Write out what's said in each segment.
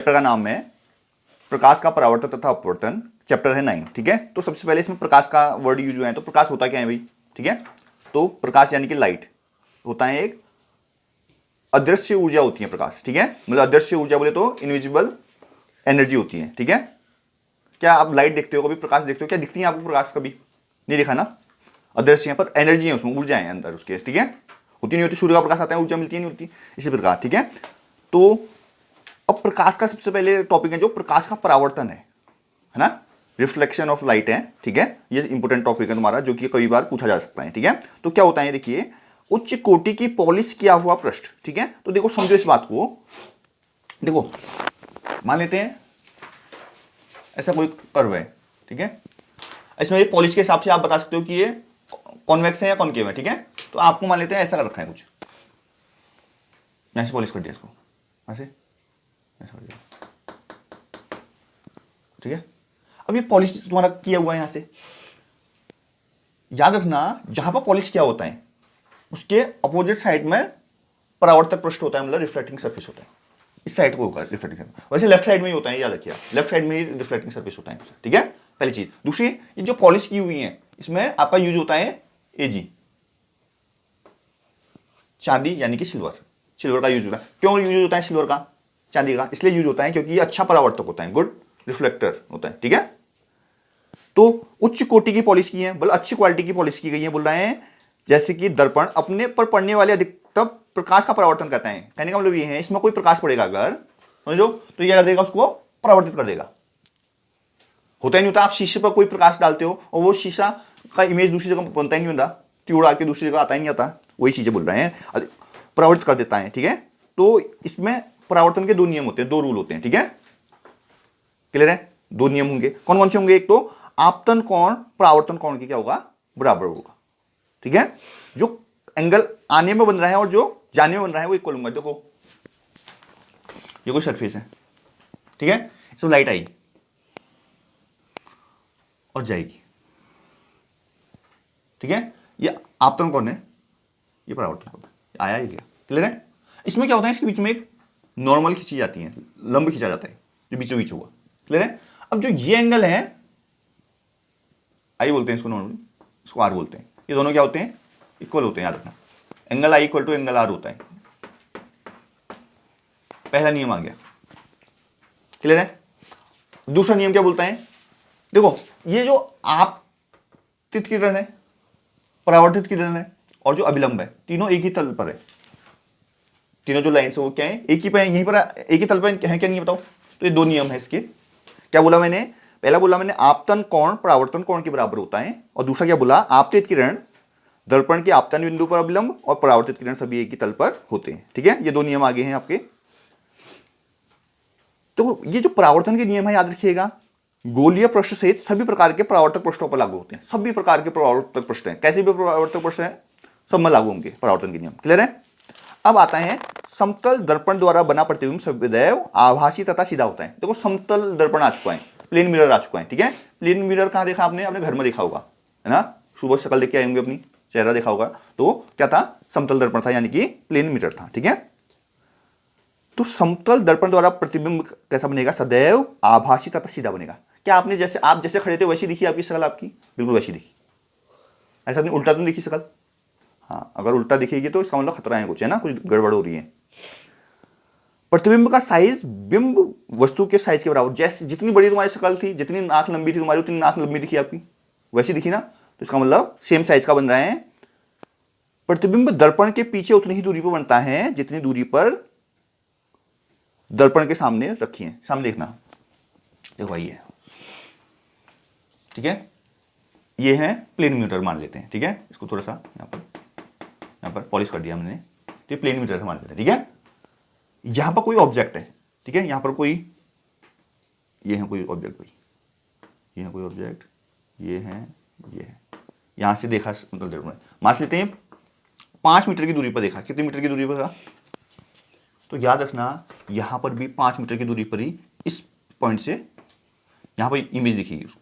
Chapter का नाम है प्रकाश का परावर्तन तथा अपवर्तन, चैप्टर है 9। ठीक है, तो सबसे पहले इसमें प्रकाश का वर्ड यूज हुआ है। तो प्रकाश होता क्या है भाई? ठीक है, तो प्रकाश यानी कि लाइट होता है एक अदृश्य ऊर्जा होती है प्रकाश। ठीक है, मतलब अदृश्य ऊर्जा बोले तो इनविजिबल एनर्जी होती है। ठीक है, क्या आप लाइट देखते हो, कभी प्रकाश देखते हो? क्या दिखती है आपको प्रकाश? कभी नहीं दिखा ना। अदृश्य है पर एनर्जी है, उसमें ऊर्जा है अंदर उसके। ठीक है, होती नहीं होती, सूर्य का प्रकाश आता है ऊर्जा मिलती है नहीं होती, इसी प्रकार। ठीक है, तो अब प्रकाश का सबसे पहले टॉपिक है जो प्रकाश का परावर्तन है ना, रिफ्लेक्शन ऑफ लाइट है। ठीक है, ये इंपॉर्टेंट टॉपिक है तुम्हारा, जो कि कई बार पूछा जा सकता है। ठीक है, तो क्या होता है देखिए, उच्च कोटि की पॉलिश किया हुआ पृष्ठ। ठीक है, तो देखो समझो इस बात को। देखो मान लेते हैं ऐसा कोई कर्व है। ठीक है, इसमें ये पॉलिश के हिसाब से आप बता सकते हो कि ये कॉन्वेक्स है या कॉनकेव है। ठीक है, तो आपको मान लेते हैं ऐसा कर रखा है कुछ, यहां से पॉलिश कर दिया इसको, यहां से ऐसा कर दिया। ठीक है, अब ये पॉलिश तुम्हारा किया हुआ है यहां से। याद रखना जहां पर पॉलिश किया होता है उसके अपोजिट साइड में परावर्तक पृष्ठ होता है, मतलब रिफ्लेक्टिंग सरफेस होता है। इस साइड को होगा रिफ्लेक्टिंग सरफेस, वैसे लेफ्ट साइड में ही होता है, याद रखिए, लेफ्ट साइड में ही रिफ्लेक्टिंग सरफेस होता है। ठीक है, पहली चीज। दूसरी, ये जो पॉलिश की हुई है इसमें आपका यूज होता है एजी, चांदी यानी कि सिल्वर। सिल्वर का यूज होता है। क्यों यूज होता है सिल्वर का, चांदी का? इसलिए यूज होता है क्योंकि ये अच्छा परावर्तक होता है, गुड रिफ्लेक्टर होता है। ठीक है, तो उच्च कोटि की पॉलिश की है, बोल अच्छी क्वालिटी की पॉलिश की गई है, बोल रहे हैं जैसे कि दर्पण अपने पर पड़ने वाले अधिकतम प्रकाश का परावर्तन करता है। कहने का मतलब ये है, इसमें कोई प्रकाश पड़ेगा अगर, समझो, तो ये कर देगा, उसको परावर्तित कर देगा। होता ही नहीं होता, आप शीशे पर कोई प्रकाश डालते हो और वो शीशा का इमेज दूसरी जगह बनता ही नहीं होता, ट्यूब आके दूसरी जगह आता ही नहीं आता। वही चीजें बोल रहे हैं, परावर्तित कर देता है। ठीक है, तो इसमें परावर्तन के दो नियम होते हैं, दो रूल होते हैं। ठीक है, क्लियर है? दो नियम होंगे, कौन कौन से होंगे? एक तो आपतन कोण परावर्तन कोण की क्या होगा, बराबर होगा। ठीक है, जो एंगल आने में बन रहा है और जो जाने में बन रहा है वो इक्वल होगा। देखो ये कोई सरफेस है, ठीक है, इसमें लाइट आई और जाएगी। ठीक है, ये आपतन कोण है, ये परावर्तन कोण है, आया ही गया। क्लियर है? इसमें क्या होता है, इसके बीच में एक नॉर्मल खींची जाती है, लंब खींचा जाता है जो बीचों बीच हुआ। क्लियर है? अब जो ये एंगल है, आई बोलते हैं इसको, नॉर्मली इसको आर बोलते हैं। ये दोनों क्या होते हैं, इक्वल होते हैं, याद रखना। Angle I equal to angle R होता है। पहला नियम आ गया। क्लियर है? दूसरा नियम क्या बोलता है? देखो ये जो आपतित किरण है, परावर्तित किरण है और जो अभिलंब है, तीनों एक ही तल पर है। तीनों जो लाइन है वो क्या है, एक ही पे है, यहीं पर एक ही तल पर है, क्या नहीं बताओ? तो ये दो नियम है इसके। क्या बोला मैंने? पहला बोला मैंने आपतन कोण परावर्तन कोण के बराबर होता है, और दूसरा क्या बोला, आपतित किरण दर्पण के आपतन बिंदु पर अभिलंब और परावर्तित किरण सभी एक ही तल पर होते हैं। ठीक है, ये दो नियम आगे हैं आपके। तो ये जो परावर्तन के नियम है, याद रखिएगा, गोलीय पृष्ठ सहित सभी प्रकार के परावर्तक पृष्ठों पर लागू होते हैं। सभी प्रकार के परावर्तक पृष्ठ हैं, कैसे भी परावर्तक पृष्ठ हैं, सब में लागू होंगे परावर्तन के नियम। क्लियर है? अब आता है समतल दर्पण द्वारा बना प्रतिबिंब सदैव आभासी तथा सीधा होता है। देखो समतल दर्पण आ चुका है, प्लेन मिरर आ चुका है। ठीक है, प्लेन मिरर कहाँ देखा आपने? अपने घर में देखा होगा, है ना, सुबह शक्ल देख के आए होंगे, अपनी चेहरा देखा होगा। तो क्या था, समतल दर्पण था, यानी कि प्लेन मिरर था। ठीक है, तो समतल दर्पण द्वारा प्रतिबिंब कैसा बनेगा, सदैव आभासी तथा सीधा बनेगा। क्या आपने जैसे आप जैसे खड़े थे वैसी दिखी आपकी शक्ल? आपकी बिल्कुल वैसी दिखी, ऐसा नहीं उल्टा तो नहीं दिखी शक्ल? हाँ, अगर उल्टा दिखेगी तो इसका मतलब खतरा है कुछ, है ना, कुछ गड़बड़ हो रही है। प्रतिबिंब का साइज बिंब वस्तु के साइज के बराबर, जैसे जितनी बड़ी तुम्हारी शक्ल थी, जितनी नाक लंबी थी तुम्हारी, उतनी नाक लंबी दिखी आपकी, वैसी दिखी ना, तो इसका मतलब सेम साइज का बन रहा है। प्रतिबिंब दर्पण के पीछे उतनी ही दूरी पर बनता है जितनी दूरी पर दर्पण के सामने रखी है। सामने देखना, देखो ये, ठीक है, ये है प्लेन मीटर मान लेते हैं। ठीक है, इसको थोड़ा सा यहाँ पर पॉलिश कर दिया हमने, तो ये प्लेन मीटर मान लेते हैं। ठीक है, यहां पर कोई ऑब्जेक्ट है, ठीक है, यहां पर कोई, ये है कोई ऑब्जेक्ट भाई, ये है कोई ऑब्जेक्ट, ये है, ये है, यहां से देखा मतलब मान लेते हैं 5 मीटर की दूरी पर देखा। कितने मीटर की दूरी पर था? तो याद रखना यहां पर भी 5 मीटर की दूरी पर ही इस पॉइंट से यहां पर इमेज दिखेगी उसको,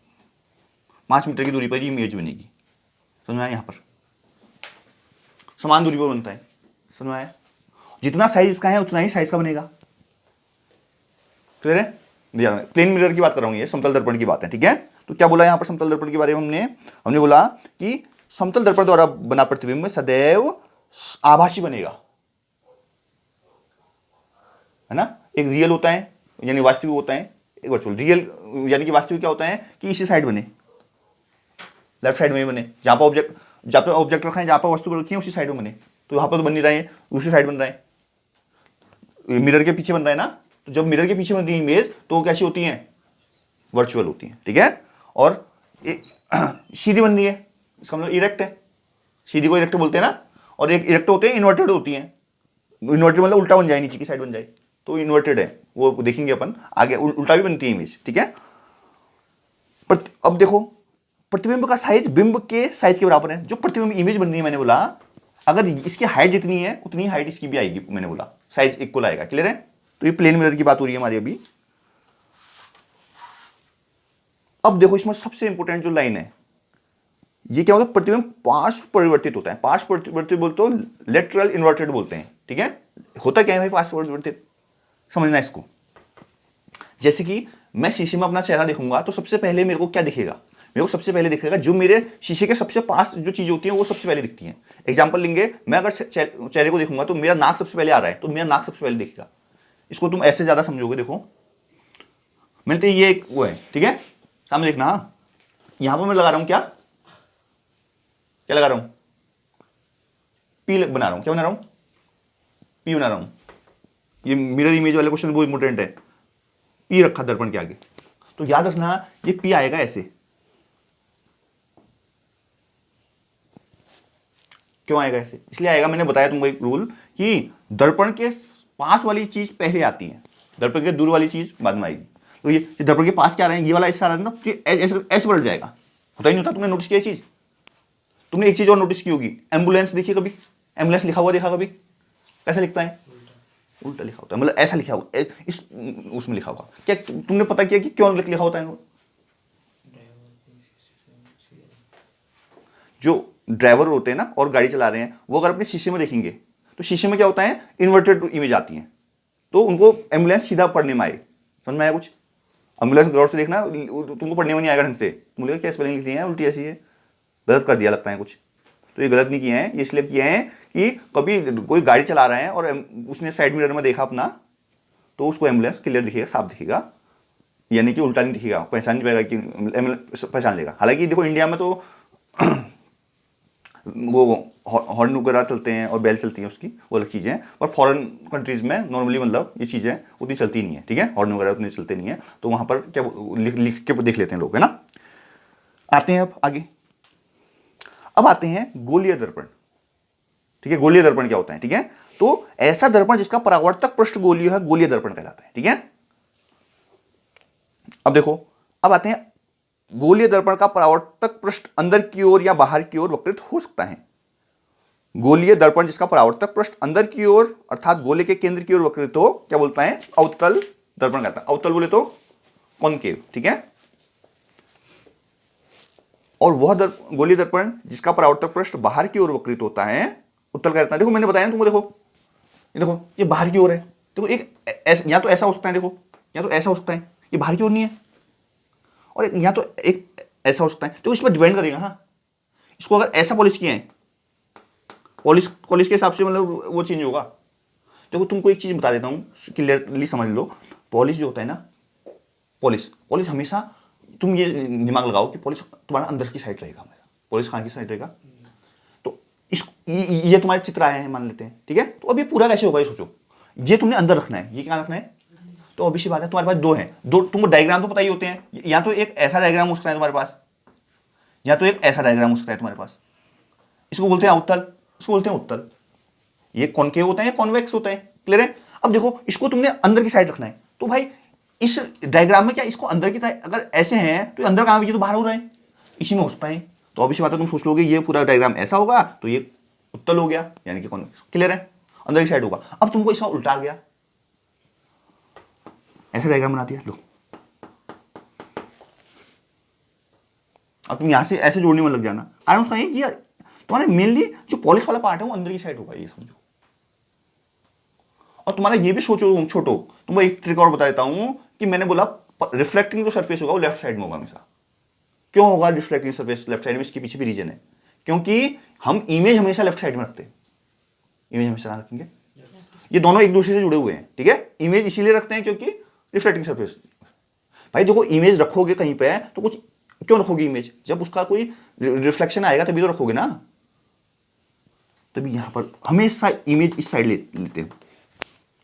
5 मीटर की दूरी पर ही इमेज बनेगी। समझ में आया? यहां पर समान दूरी पर बनता है। समझ में आया? जितना साइज इसका है उतना ही साइज का बनेगा। क्लियर है? प्लेन मिरर की बात कर रहा हूं, ये समतल दर्पण की बात है, ठीक है? तो क्या बोला यहां पर समतल दर्पण के बारे में हमने बोला कि समतल दर्पण द्वारा बना प्रतिबिंब सदैव आभासी बनेगा, है ना? एक रियल होता है यानी वास्तविक होता है, एक वर्चुअल। रियल यानी कि वास्तविक क्या होता है कि इसी साइड बने, लेफ्ट साइड में बने, जहां पर ऑब्जेक्ट रखा है, जहां पर वस्तु रखी है उसी साइड में बने। तो यहां पर तो बन नहीं रहे हैं, दूसरी साइड बन रहा है, मिरर के पीछे बन रहा है ना। तो जब मिरर के पीछे बनती है इमेज तो वो कैसी होती है? वर्चुअल होती है, ठीक है? और सीधी बन रही है, इसका मतलब इरेक्ट है, सीधी को इरेक्ट बोलते हैं ना। और एक इरेक्ट होते हैं, इन्वर्टेड होती है। इन्वर्टेड मतलब उल्टा बन जाए, नीचे की साइड बन जाए, तो इन्वर्टेड है, वो देखेंगे अपन आगे। उल्टा भी बनती है इमेज, ठीक है? अब देखो, प्रतिबिंब का साइज बिंब के साइज के बराबर है। जो प्रतिबिंब इमेज बन रही है, मैंने बोला अगर इसकी हाइट जितनी है उतनी हाइट इसकी भी आएगी, मैंने बोला साइज इक्वल आएगा। क्लियर है? तो ये प्लेन मिरर की बात हो रही है हमारी अभी। अब देखो, इसमें सबसे इंपॉर्टेंट जो लाइन है, ये क्या होता है? प्रतिबिंब पार्श्व परिवर्तित होता है। पार्श्व परिवर्तित बोलते हो, लेटरल इन्वर्टेड बोलते हैं, ठीक है? होता क्या है भाई पार्श्व परिवर्तित? समझना इसको। जैसे कि मैं शीशे में अपना चेहरा देखूंगा तो सबसे पहले मेरे को क्या दिखेगा? मेरे को सबसे पहले दिखेगा जो मेरे शीशे के सबसे पास जो चीज होती है वो सबसे पहले दिखती है। एग्जांपल लेंगे, मैं अगर चेहरे को देखूंगा तो मेरा नाक सबसे पहले आ रहा है, तो मेरा नाक सबसे पहले दिखेगा। इसको तुम ऐसे ज्यादा समझोगे। देखो, मैंने तो ये एक वो है, ठीक है? सामने देखना। यहां पर मैं लगा रहा हूं क्या लगा रहा हूं? पी बना रहा हूं। क्या बना रहा हूं? पी बना रहा हूं। ये मिरर इमेज वाले क्वेश्चन बहुत इंपॉर्टेंट है। पी रखा दर्पण के आगे, तो याद रखना ये पी आएगा ऐसे। क्यों आएगा ऐसे? इसलिए आएगा, मैंने बताया तुमको एक रूल कि दर्पण के पास वाली चीज पहले आती है, दर्पण के दूर वाली चीज बाद में आएगी। तो ये दर्पण के पास क्या आ रहा है, ये वाला हिस्सा आ रहा है ना, तो ऐसे पलट जाएगा। होता ही नहीं होता। तुमने नोटिस किया चीज? तुमने एक चीज और नोटिस की होगी, एम्बुलेंस देखी कभी? एम्बुलेंस लिखा हुआ देखा कभी? कैसे लिखता है? उल्टा लिखा होता है, मतलब ऐसा लिखा हुआ, इस उसमें लिखा हुआ। क्या तुमने पता किया कि क्यों लिखा होता है? जो ड्राइवर होते हैं ना और गाड़ी चला रहे हैं, वो अगर अपने शीशे में देखेंगे तो शीशे में क्या होता है? इन्वर्टेड इमेज आती है, तो उनको एम्बुलेंस सीधा पढ़ने में आए। समझ में आया कुछ? एम्बुलेंस गौर से देखना, तुमको पढ़ने में नहीं आएगा ढंग से। तुम बोलेगा क्या स्पेलिंग लिखी है उल्टी ऐसी है, गलत कर दिया लगता है कुछ। तो ये गलत नहीं किए हैं, ये इसलिए किए हैं कि कभी कोई गाड़ी चला रहा है और उसने साइड मिरर में देखा अपना, तो उसको एम्बुलेंस क्लियर दिखेगा, साफ दिखेगा, यानी कि उल्टा नहीं दिखेगा, पहचान नहीं पाएगा कि एम्बुलेंस पहचान लेगा। हालांकि देखो इंडिया में तो वो हॉर्न वगैरह चलते हैं और बेल चलती है, उसकी वो अलग चीज़ें हैं। पर फॉरेन कंट्रीज में नॉर्मली मतलब ये चीज़ें उतनी चलती नहीं है, ठीक है? हॉर्न वगैरह उतनी चलते नहीं है, तो वहाँ पर क्या लिख के देख लेते हैं लोग, है ना? आते हैं अब आगे। अब आते हैं गोलीय दर्पण, ठीक है? गोलीय दर्पण क्या होता है, ठीक है? तो ऐसा दर्पण जिसका परावर्तक पृष्ठ गोलीय है, गोलीय दर्पण कहलाता है, ठीक है? अब देखो, अब आते हैं, गोलीय दर्पण का परावर्तक पृष्ठ अंदर की ओर या बाहर की ओर वक्रित हो सकता है। गोलीय दर्पण जिसका परावर्तक पृष्ठ अंदर की ओर अर्थात गोले के केंद्र की ओर वक्रित हो, क्या बोलता है? अवतल दर्पण कहता है। अवतल बोले तो कॉनकेव, ठीक है? और वह गोलीय दर्पण जिसका परावर्तक पृष्ठ बाहर की ओर वक्रित होता है, उत्तल कहता है। देखो मैंने बताया तुमको, देखो ये बाहर की ओर है। देखो एक या तो ऐसा हो सकता है, देखो या तो ऐसा हो सकता है, ये बाहर की ओर नहीं है, और या तो एक ऐसा हो सकता है। तो इस पर डिपेंड करेगा। हाँ, इसको अगर ऐसा पॉलिश किया है, पॉलिश के हिसाब से मतलब वो चेंज होगा। देखो तुमको एक चीज बता देता हूँ, क्लियरली समझ लो। पॉलिश जो होता है ना, पॉलिश हमेशा तुम ये दिमाग लगाओ कि पॉलिश तुम्हारा अंदर की साइड रहेगा हमेशा। पॉलिश कहाँ की साइड रहेगा? तो ये तुम्हारे चित्र आए हैं मान लेते हैं, ठीक है? तो अब ये पूरा कैसे होगा ये सोचो। ये तुमने अंदर रखना है, ये क्या रखना है? तो अभी सी बात है, तुम्हारे पास दो हैं, दो तुमको डायग्राम तो पता ही होते हैं। या तो एक ऐसा डायग्राम हो सकता है तुम्हारे पास, या तो एक ऐसा डायग्राम हो सकता है तुम्हारे पास। इसको बोलते हैं अवतल, इसको बोलते हैं उत्तल। ये कॉनकेव होता है, कॉन्वेक्स होता है। क्लियर है? अब देखो इसको तुमने अंदर की साइड रखना है, तो भाई इस डायग्राम में क्या इसको अंदर की साइड अगर ऐसे हैं तो अंदर कहाँ, ये तो बाहर हो रहा है, इसी में हो सकता है। तो अभी सी बात है, तुम सोच लोगे ये पूरा डायग्राम ऐसा होगा तो ये उत्तल हो गया, यानी कि कॉन्वेक्स। क्लियर है? अंदर की साइड होगा। अब तुमको इसका उल्टा आ गया, ऐसे डायग्राम बना दिया, लो अब तुम यहां से ऐसे जोड़ने में लग जाना। कारण उसका ये तुम्हारे मेनली जो पॉलिश वाला पार्ट है वो अंदर की साइड होगा, ये समझो। और तुम्हारा ये भी सोचो छोटो, तुमको एक ट्रिक और बता देता हूं कि मैंने बोला रिफ्लेक्टिंग जो सरफेस होगा वो लेफ्ट साइड में होगा हमेशा। क्यों होगा रिफ्लेक्टिंग सरफेस लेफ्ट साइड में? इसके पीछे भी रीजन है, क्योंकि हम इमेज हमेशा लेफ्ट साइड में रखते हैं। इमेज हमेशा कहां रखेंगे? ये दोनों एक दूसरे से जुड़े हुए हैं, ठीक है। इमेज इसीलिए रखते हैं क्योंकि रिफ्लेक्टिंग सरफेस। भाई देखो, इमेज रखोगे कहीं पे तो कुछ क्यों रखोगे इमेज? जब उसका कोई रिफ्लेक्शन आएगा तभी तो रखोगे ना। तभी यहां पर हमेशा इमेज इस साइड लेते हैं।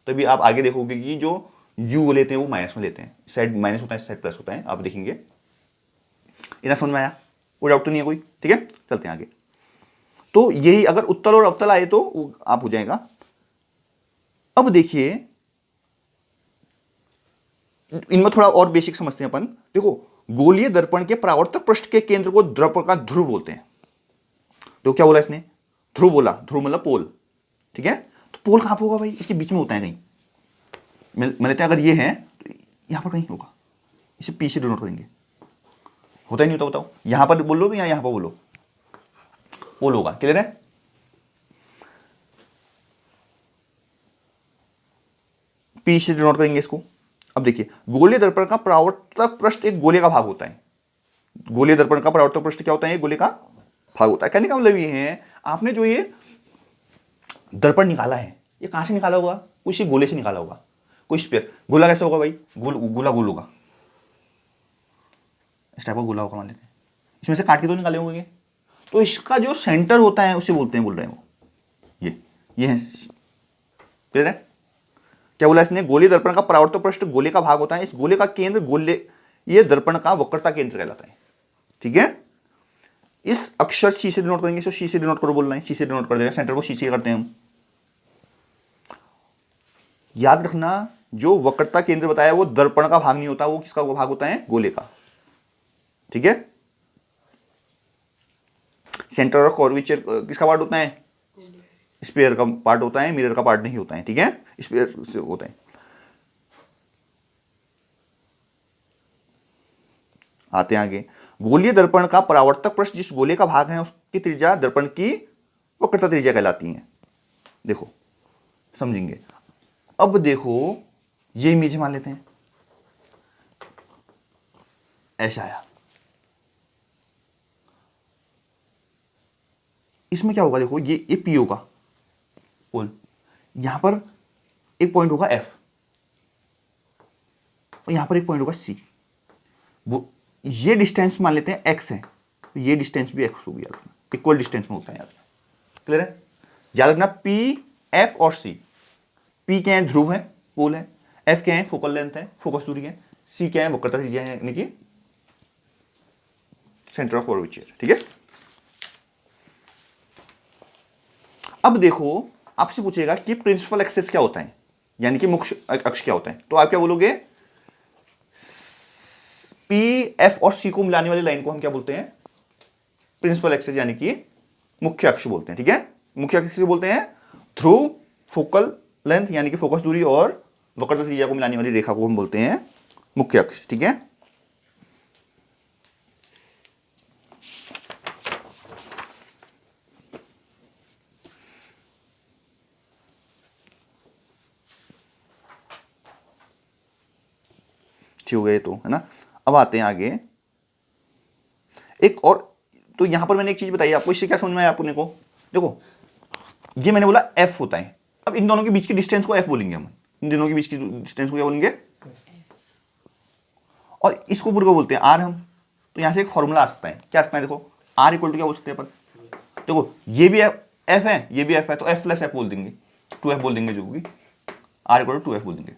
तभी आप आगे देखोगे कि जो यू लेते हैं वो माइनस में लेते हैं। इस साइड माइनस होता है, इस साइड प्लस होता है, आप देखेंगे। इतना समझ में आया? कोई डाउट तो नहीं है कोई? ठीक है, चलते हैं आगे। तो यही अगर उत्तल और अवतल आए तो आप हो जाएगा। अब देखिए इनमें थोड़ा और बेसिक समझते हैं अपन। देखो, गोलीय दर्पण के परावर्तक पृष्ठ के केंद्र को दर्पण का ध्रुव बोलते हैं। तो क्या बोला इसने? ध्रुव बोला। ध्रुव मतलब पोल, ठीक है। तो पोल कहां पर होगा भाई? इसके बीच में होता है कहीं। मान लेते हैं अगर ये है तो यहां पर कहीं होगा। इसे पी से डिनोट करेंगे। होता ही नहीं होता? बताओ, यहां पर बोलो तो यहां पर बोलो, पोल होगा। क्लियर है? पी से डिनोट करेंगे इसको। अब देखिए, गोलीय दर्पण का परावर्तक पृष्ठ एक गोले का भाग होता है। गोलीय दर्पण का परावर्तक पृष्ठ क्या होता है? गोले का भाग होता है। कहने का मतलब ये है, आपने जो ये दर्पण निकाला है ये कहां से निकाला होगा? किसी गोले से निकाला होगा, कोई स्फीयर। गोला कैसे होगा भाई? गोला गोल होगा, इस टाइप का गोला होगा मान लेते हैं। इसमें से काट के तो निकाले होंगे। तो इसका जो सेंटर होता है उसे बोलते हैं, बोल रहे हैं वो ये है। क्लियर है? क्या बोला इसने? गोलीय दर्पण का परावर्तक पृष्ठ गोले का भाग होता है। इस गोले का केंद्र गोले, ये दर्पण का वक्रता केंद्र कहलाता है, ठीक है। इस अक्षर सी से डिनोट करेंगे। सी से डिनोट करो, बोलना है सी से डिनोट कर देगा। सेंटर को सी से करते हैं हम। याद रखना, जो वक्रता केंद्र बताया वो दर्पण का भाग नहीं होता, वो किसका भाग होता है? गोले का, ठीक है। सेंटर और कर्वेचर किसका पार्ट होता है? स्फीयर का पार्ट होता है, मिरर का पार्ट नहीं होता है, ठीक है। स्फीयर से होता है। आते हैं आगे। गोलीय दर्पण का परावर्तक पृष्ठ जिस गोले का भाग है उसकी त्रिज्या दर्पण की वक्रता त्रिज्या कहलाती है। देखो समझेंगे। अब देखो ये इमेज मान लेते हैं, ऐसा आया। इसमें क्या होगा? देखो ये पी होगा पोल, यहां पर एक पॉइंट होगा एफ और यहां पर एक पॉइंट होगा सी। वो ये डिस्टेंस मान लेते हैं एक्स है, तो ये डिस्टेंस भी एक्स होगी। याद रखना, इक्वल डिस्टेंस में होता है। याद क्लियर है? याद रखना, पी एफ और सी। पी क्या है? ध्रुव है, पोल है। एफ क्या है? फोकल लेंथ है, फोकस दूरी है। सी क्या है? वक्रता त्रिज्या है, यानी कि सेंटर ऑफ कर्वेचर, ठीक है। अब देखो आपसे पूछेगा कि प्रिंसिपल एक्सिस क्या होता है, यानी कि मुख्य अक्ष क्या होता है। तो आप क्या बोलोगे? पी एफ और सी को मिलाने वाली लाइन को हम क्या बोलते हैं? प्रिंसिपल एक्सिस, यानी कि मुख्य अक्ष बोलते हैं, ठीक है। मुख्य अक्ष से बोलते हैं ध्रुव, फोकल लेंथ यानी कि फोकस दूरी और वक्रता त्रिज्या को मिलाने वाली रेखा को हम बोलते हैं मुख्य अक्ष, ठीक है। ठीक हो गए तो, है ना। अब आते हैं आगे एक और। तो यहां पर मैंने एक चीज बताई आपको, इससे क्या समझ में आया आपने को? देखो ये मैंने बोला एफ होता है। अब इन दोनों के बीच की डिस्टेंस को एफ बोलेंगे हम। इन दोनों के बीच की डिस्टेंस को क्या बोलेंगे? और इसको पूरे को बोलते हैं आर हम। तो यहां से एक फॉर्मूला आ सकता है, क्या आ सकता है? देखो आर इक्वल टू क्या बोल सकते हैं अपन? देखो ये भी एफ है, ये भी एफ है, तो एफ प्लस एफ बोल देंगे, 2f बोल देंगे, जो भी आर इक्वल टू 2f बोल देंगे।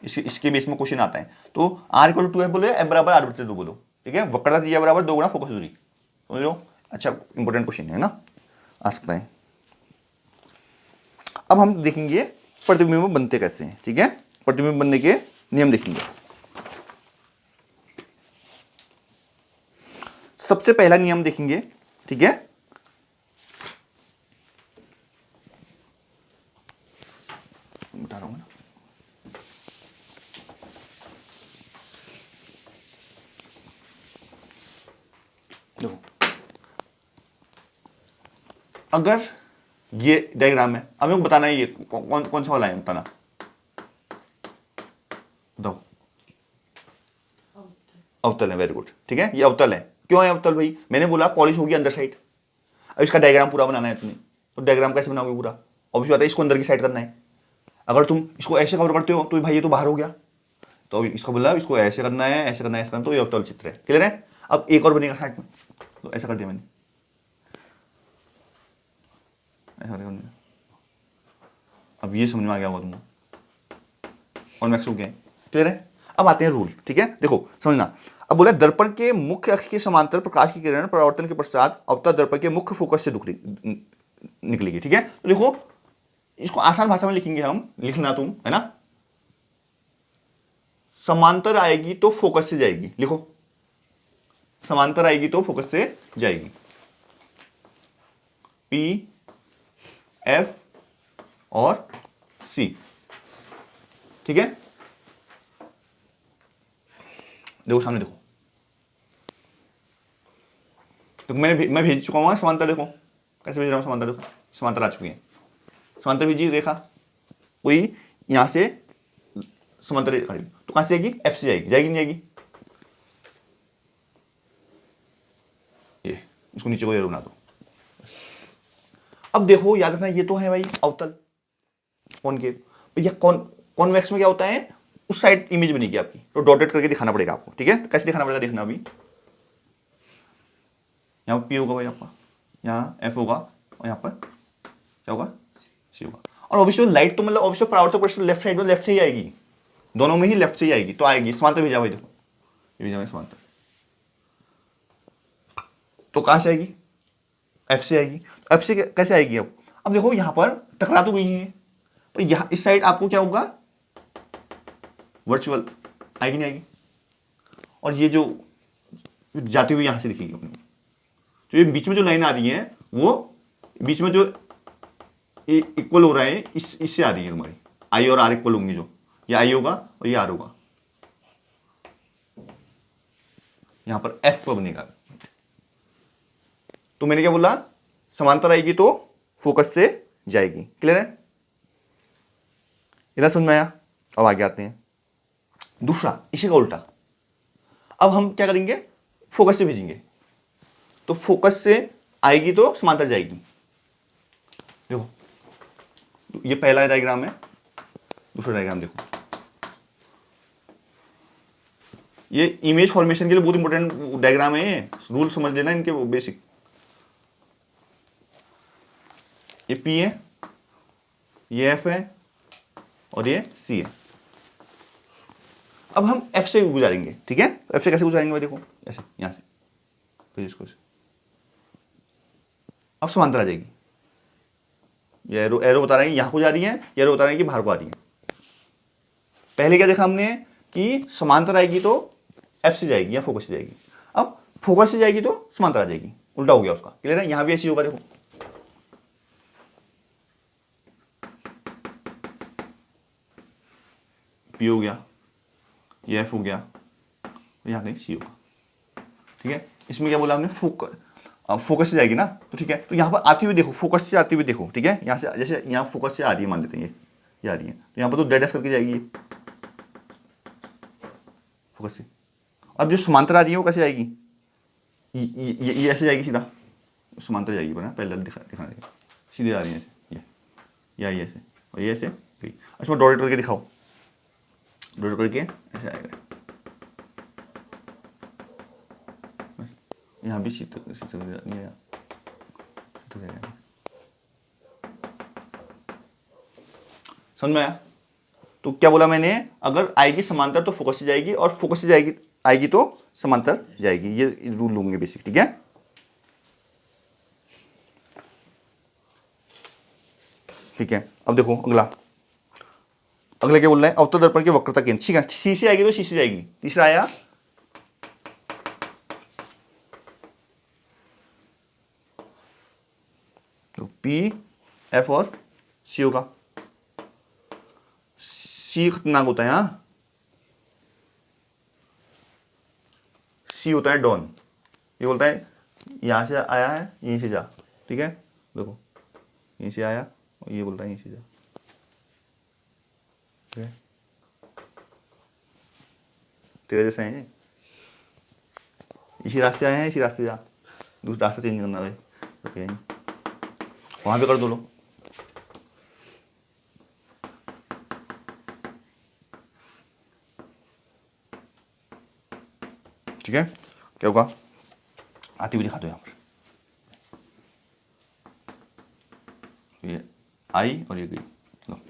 इसके बेस में क्वेश्चन आता है। तो आर इक्वल टू 2f बोले, एफ बराबर आर बटे 2 बोलो, ठीक है। वक्रता त्रिज्या बराबर 2 गुना फोकस दूरी, समझ लो। अच्छा इंपॉर्टेंट क्वेश्चन है ना, आ सकता है। अब हम देखेंगे प्रतिबिंब बनते कैसे हैं, ठीक है। प्रतिबिंब बनने के नियम देखेंगे। सबसे पहला नियम देखेंगे, ठीक है। बता रहा हूं ना, देखो अगर ये डायग्राम है, अब मेरे को बताना है ये कौन कौन सा वाला है, बताना। अवतल है, वेरी गुड, ठीक है, ये अवतल है। क्यों है अवतल भाई? मैंने बोला पॉलिश होगी अंदर साइड। अब इसका डायग्राम पूरा बनाना है तुम्हें, तो डायग्राम कैसे बनाओगे पूरा? ऑब्वियस बात है, इसको अंदर की साइड करना है। अगर तुम इसको ऐसे कवर करते हो तो भाई ये तो बाहर हो गया, तो इसका बोला इसको ऐसे करना है, ऐसे करना है, ऐसे करना, तो ये अवतल चित्र है। क्लियर है? अब एक और बनेगा साइड में, तो ऐसा कर दिया मैंने, ऐसा कर दिया। अब ये समझ में आ गया होगा तुमको, और मैक्स हो गया। क्लियर है? अब आते हैं रूल, ठीक है, देखो समझना। अब बोला दर्पण के मुख्य अक्ष के समांतर प्रकाश की किरण परावर्तन के पश्चात अवतल दर्पण के मुख्य फोकस से निकलेगी, ठीक है। तो देखो इसको आसान भाषा में लिखेंगे हम, लिखना तुम, है ना। समांतर आएगी तो फोकस से जाएगी, लिखो, समांतर आएगी तो फोकस से जाएगी। पी, एफ और सी, ठीक है। देखो सामने देखो, तो मैं भेज चुका हूँ समांतर, देखो कैसे भेज रहा हूँ समांतर, देखो समांतर आ चुकी है। समांतर भेजी रेखा, कोई यहां से समांतर, तो कहां से जाएगी? एफ से जाएगी, जाएगी नहीं जाएगी? ये इसको नीचे को ये बना दो। अब देखो याद रखना, ये तो है भाई अवतल कौन के, भैया कॉन्वेक्स में क्या होता है, उस साइड इमेज बनेगी आपकी, तो डॉटेड करके दिखाना पड़ेगा आपको, ठीक है। कैसे दिखाना पड़ेगा देखना, अभी यहाँ पी होगा भाई आपका, यहाँ एफ होगा, और यहाँ पर क्या होगा? सी होगा। और ऑब्वियसली लाइट तो मतलब ऑब्वियसली परावर्तक पृष्ठ लेफ्ट साइड में, लेफ्ट से ही आएगी, दोनों में ही लेफ्ट से ही आएगी, तो आएगी। समांतर भेजा भाई, देखो ये भेजा भाई समांतर, तो कहां से आएगी? एफ से आएगी। एफ से कैसे आएगी? अब देखो यहां पर टकरा तो गई है, तो यहां इस साइड आपको क्या होगा? वर्चुअल आएगी नहीं आएगी? और ये जो जाती हुई यहां से दिखेगी अपने को, तो ये बीच में जो लाइन आ रही है, वो बीच में जो इक्वल हो रहा है, इससे आ रही है तुम्हारी, आई और आर इक्वल होंगे, जो ये आई होगा और ये आर होगा, यहां पर एफ बनेगा। तो मैंने क्या बोला? समांतर आएगी तो फोकस से जाएगी। क्लियर है? इतना समझ में आया? अब आगे आते हैं दूसरा, इसी का उल्टा। अब हम क्या करेंगे? फोकस से भेजेंगे, तो फोकस से आएगी तो समांतर जाएगी। देखो ये पहला डायग्राम है, दूसरा डायग्राम देखो। ये इमेज फॉर्मेशन के लिए बहुत इंपॉर्टेंट डायग्राम है, ये रूल समझ लेना इनके, वो बेसिक। ये पी है, ये एफ है, और ये सी है। अब हम एफ से गुजारेंगे, ठीक है। एफ से कैसे गुजारेंगे भाई? देखो ऐसे, यहां से फिर इसको ऐसे। अब समांतर आ जाएगी, ये एरो एरो बता रहे हैं यहां को जा रही है, ये एरो बता रहे हैं कि बाहर को आ रही है। पहले क्या देखा हमने कि समांतर आएगी तो एफ से जाएगी या फोकस से जाएगी, अब फोकस से जाएगी तो समांतर आ जाएगी, उल्टा हो गया उसका। क्लियर है? यहां भी ऐसी होगा, देखो पी हो गया, ये एफ हो गया, यहाँ कहीं सी होगा, ठीक है। इसमें क्या बोला हमने? फोकस से जाएगी ना, तो ठीक है। तो यहाँ पर आती हुई देखो, फोकस से आती हुई देखो, ठीक है। यहाँ से जैसे यहाँ फोकस से आ रही है, मान लेते हैं ये आ रही है, तो यहाँ पर तो डेड एस करके जाएगी फोकस से। अब जो समांतर आ रही है वो कैसे जाएगी? ये ऐसे जाएगी सीधा, समांतर जाएगी, बना पहले दिखाना देगा, सीधे आ रही है ऐसे, ये ऐसे, और ये ऐसे गई। इसमें डॉट करके दिखाओ, डॉट करके ऐसे आएगा, यहाँ भी शीत नहीं आया, समझ में आया? तो क्या बोला मैंने? अगर आएगी समांतर तो फोकस से जाएगी, और फोकस से जाएगी आएगी तो समांतर जाएगी, ये रूल लूंगे बेसिक, ठीक है। ठीक है, अब देखो अगला क्या बोल रहा है? अवतल दर्पण की वक्रता केंद्र, ठीक है, सी से आएगी तो सी से जाएगी। तीसरा आया तो पी, एफ और सी होगा। सी खतरनाक होता है, हाँ, सी होता है डॉन। ये बोलता है यहां से आया है, यहीं से जा, ठीक है। देखो यहीं से आया, और ये बोलता है यहीं से जा, ठीक है। तेरे जैसा है, इसी रास्ते आए हैं, इसी रास्ते जा, दूसरा रास्ता चेंज करना है, ओके वहां पे कर दो लो। ठीक है, क्या होगा, आती हुई दिखा दो यहाँ पर, ये आई और ये गई, लो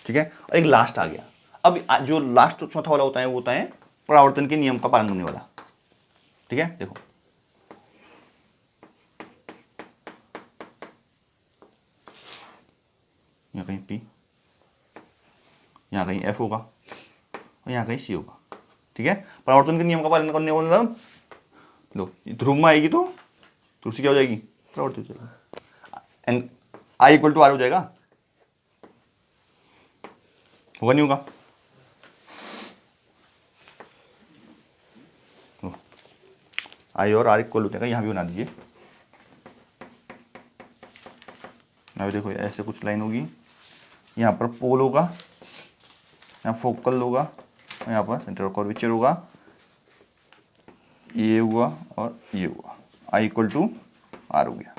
ठीक है। और एक लास्ट आ गया। अब जो लास्ट चौथा वाला होता है वो होता है परावर्तन के नियम का पालन करने वाला। ठीक है, देखो यहाँ कहीं P, यहाँ कहीं F होगा और यहाँ कहीं C होगा। ठीक है, परावर्तन के नियम का पालन करने वाला मतलब लो ध्रुव में आएगी तो ध्रुव से क्या हो जाएगी, परावर्तित हो जाएगी, and I equal to R हो जाएगा, होगा नहीं होगा, I और R इक्वल होते हैं, यहाँ भी बना दीजिए। अभी देखो ऐसे कुछ लाइन होगी, यहाँ पर पोल होगा, यहाँ फोकल होगा, और यहाँ पर सेंटर ऑफ कर्वेचर होगा, ये हुआ और ये हुआ, I इक्वल टू R हो गया।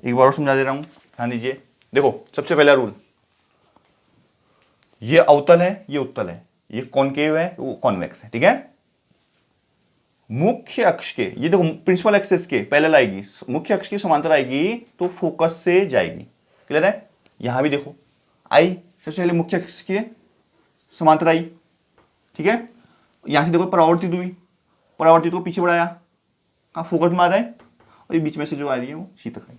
एक बार और समझा दे रहा हूं, ध्यान दीजिए। देखो सबसे पहला रूल, ये अवतल है, ये उत्तल है, ये कॉनकेव है, वो कॉन्वेक्स है। ठीक है, मुख्य अक्ष के, ये देखो प्रिंसिपल एक्सिस के पैरेलल आएगी, मुख्य अक्ष की समांतर आएगी तो फोकस से जाएगी। क्लियर है, यहां भी देखो आई सबसे पहले मुख्य अक्ष के समांतर आई। ठीक है, यहां से देखो परावर्तित हुई, परावर्तित को पीछे बढ़ाया, कहां फोकस में आ रहा है, और ये बीच में से जो आ रही है वो सी तक आई।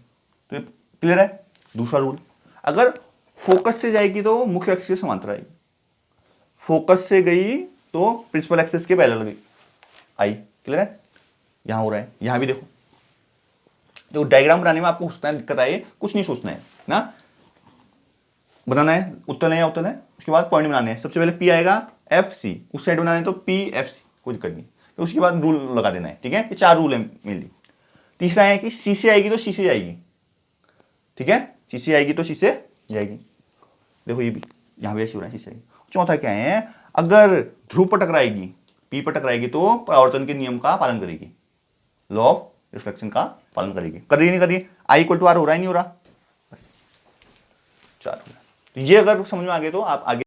तो क्लियर है। दूसरा रूल, अगर फोकस से जाएगी तो मुख्य अक्ष के समांतर आएगी, फोकस से गई तो प्रिंसिपल एक्सिस के पैरेलल गई आई। क्लियर है, यहां हो रहा है, यहां भी देखो। तो डायग्राम बनाने में आपको सोचना है, दिक्कत आए कुछ नहीं सोचना है ना, बनाना है उत्तल है या उत्तल है, उसके बाद पॉइंट बनाने हैं। सबसे पहले पी आएगा, एफ सी उस साइड बनाना है तो पी एफ सी, कोई दिक्कत नहीं। तो उसके बाद रूल लगा देना है। ठीक है, ये 4 रूल है मेनली। तीसरा है कि सी से आएगी तो सी से जाएगी। ठीक है, सी से आएगी तो सी से जाएगी, देखो ये भी यहां भी ऐसे हो रहा है, सी से आएगी। चौथा क्या है, अगर ध्रुव पर टकराएगी, पी पर टकराएगी तो परावर्तन के नियम का पालन करेगी, लॉ ऑफ रिफ्लेक्शन का पालन करेगी। कर रही नहीं कर रही, आई इक्वल टू आर हो रहा है नहीं हो रहा, बस 4। तो ये अगर समझ में आ गए तो आप आगे